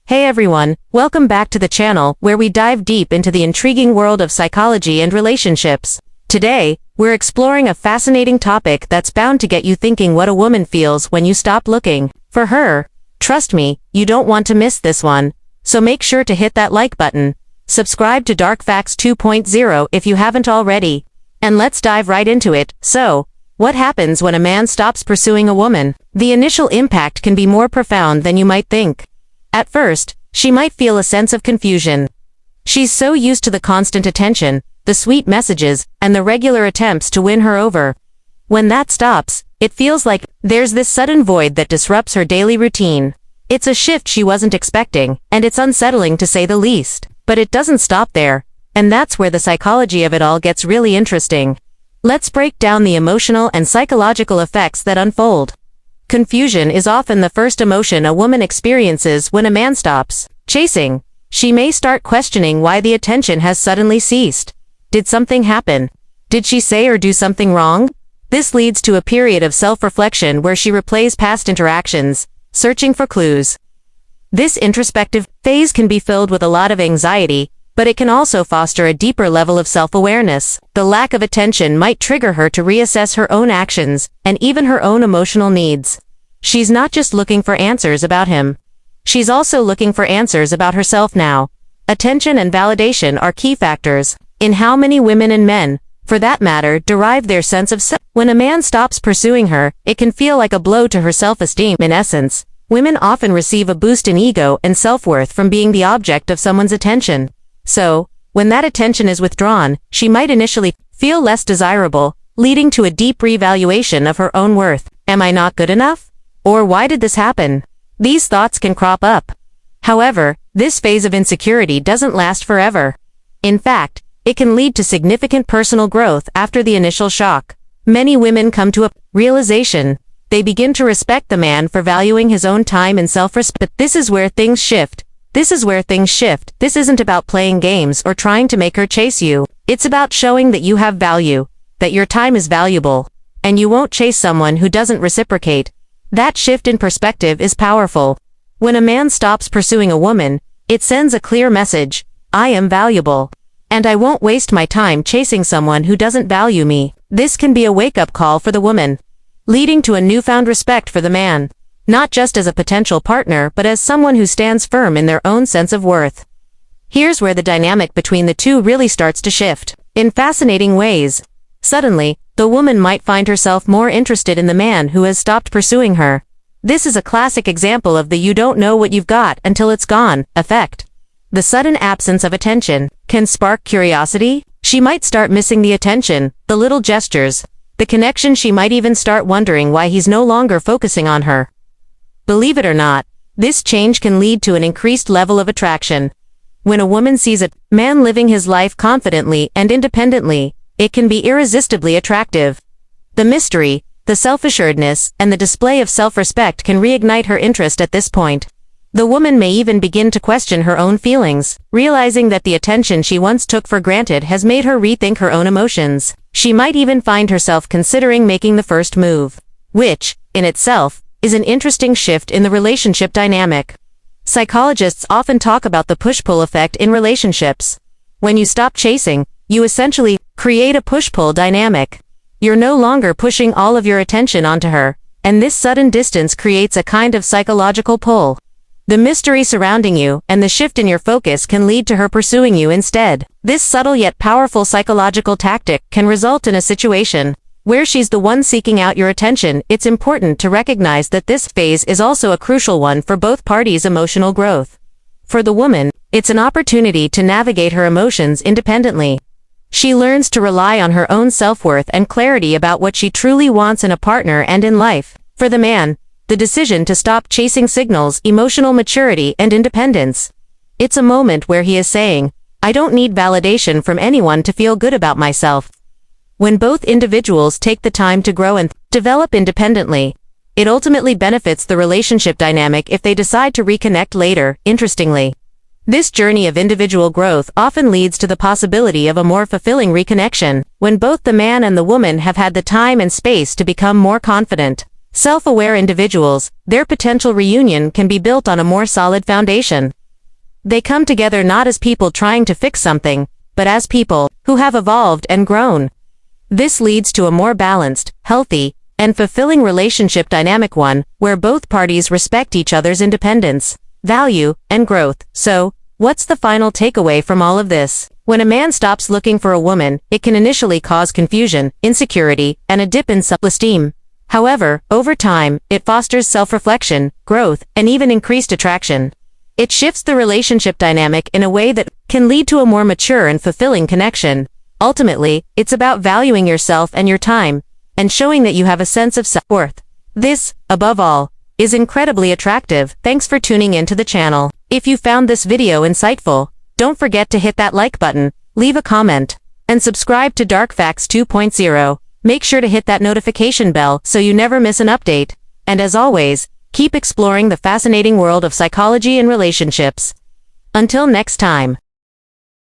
Hey everyone, welcome back to the channel where we dive deep into the intriguing world of psychology and relationships. Today, we're exploring a fascinating topic that's bound to get you thinking what a woman feels when you stop looking for her. Trust me, you don't want to miss this one. So make sure to hit that like button. Subscribe to Dark Facts 2.0 if you haven't already. And let's dive right into it. So, what happens when a man stops pursuing a woman? The initial impact can be more profound than you might think. At first, she might feel a sense of confusion. She's so used to the constant attention, the sweet messages, and the regular attempts to win her over. When that stops, it feels like there's this sudden void that disrupts her daily routine. It's a shift she wasn't expecting, and it's unsettling to say the least. But it doesn't stop there, and that's where the psychology of it all gets really interesting. Let's break down the emotional and psychological effects that unfold. Confusion is often the first emotion a woman experiences when a man stops chasing. She may start questioning why the attention has suddenly ceased. Did something happen? Did she say or do something wrong? This leads to a period of self-reflection where she replays past interactions, searching for clues. This introspective phase can be filled with a lot of anxiety, but it can also foster a deeper level of self-awareness. The lack of attention might trigger her to reassess her own actions, and even her own emotional needs. She's not just looking for answers about him. She's also looking for answers about herself now. Attention and validation are key factors in how many women and men, for that matter, derive their sense of self. When a man stops pursuing her, it can feel like a blow to her self-esteem. In essence, women often receive a boost in ego and self-worth from being the object of someone's attention. So, when that attention is withdrawn, she might initially feel less desirable, leading to a deep reevaluation of her own worth. Am I not good enough? Or why did this happen? These thoughts can crop up. However, this phase of insecurity doesn't last forever. In fact, it can lead to significant personal growth after the initial shock. Many women come to a realization. They begin to respect the man for valuing his own time and self-respect. But this is where things shift. This isn't about playing games or trying to make her chase you. It's about showing that you have value, that your time is valuable, and you won't chase someone who doesn't reciprocate. That shift in perspective is powerful. When a man stops pursuing a woman, it sends a clear message: I am valuable, and I won't waste my time chasing someone who doesn't value me. This can be a wake-up call for the woman, leading to a newfound respect for the man. Not just as a potential partner but as someone who stands firm in their own sense of worth. Here's where the dynamic between the two really starts to shift, in fascinating ways. Suddenly, the woman might find herself more interested in the man who has stopped pursuing her. This is a classic example of the you don't know what you've got until it's gone effect. The sudden absence of attention can spark curiosity. She might start missing the attention, the little gestures, the connection. She might even start wondering why he's no longer focusing on her. Believe it or not, this change can lead to an increased level of attraction. When a woman sees a man living his life confidently and independently, it can be irresistibly attractive. The mystery, the self-assuredness, and the display of self-respect can reignite her interest at this point. The woman may even begin to question her own feelings, realizing that the attention she once took for granted has made her rethink her own emotions. She might even find herself considering making the first move, which, in itself, is an interesting shift in the relationship dynamic. Psychologists often talk about the push-pull effect in relationships. When you stop chasing, you essentially create a push-pull dynamic. You're no longer pushing all of your attention onto her, and this sudden distance creates a kind of psychological pull. The mystery surrounding you and the shift in your focus can lead to her pursuing you instead. This subtle yet powerful psychological tactic can result in a situation where she's the one seeking out your attention. It's important to recognize that this phase is also a crucial one for both parties' emotional growth. For the woman, it's an opportunity to navigate her emotions independently. She learns to rely on her own self-worth and clarity about what she truly wants in a partner and in life. For the man, the decision to stop chasing signals emotional maturity and independence. It's a moment where he is saying, I don't need validation from anyone to feel good about myself. When both individuals take the time to grow and develop independently, it ultimately benefits the relationship dynamic if they decide to reconnect later. Interestingly, this journey of individual growth often leads to the possibility of a more fulfilling reconnection, when both the man and the woman have had the time and space to become more confident, self-aware individuals. Their potential reunion can be built on a more solid foundation. They come together not as people trying to fix something, but as people who have evolved and grown. This leads to a more balanced, healthy, and fulfilling relationship dynamic, one where both parties respect each other's independence, value, and growth. So, what's the final takeaway from all of this? When a man stops looking for a woman, it can initially cause confusion, insecurity, and a dip in self-esteem. However, over time, it fosters self-reflection, growth, and even increased attraction. It shifts the relationship dynamic in a way that can lead to a more mature and fulfilling connection. Ultimately, it's about valuing yourself and your time, and showing that you have a sense of self-worth. This, above all, is incredibly attractive. Thanks for tuning in to the channel. If you found this video insightful, don't forget to hit that like button, leave a comment, and subscribe to Dark Facts 2.0. Make sure to hit that notification bell so you never miss an update. And as always, keep exploring the fascinating world of psychology and relationships. Until next time.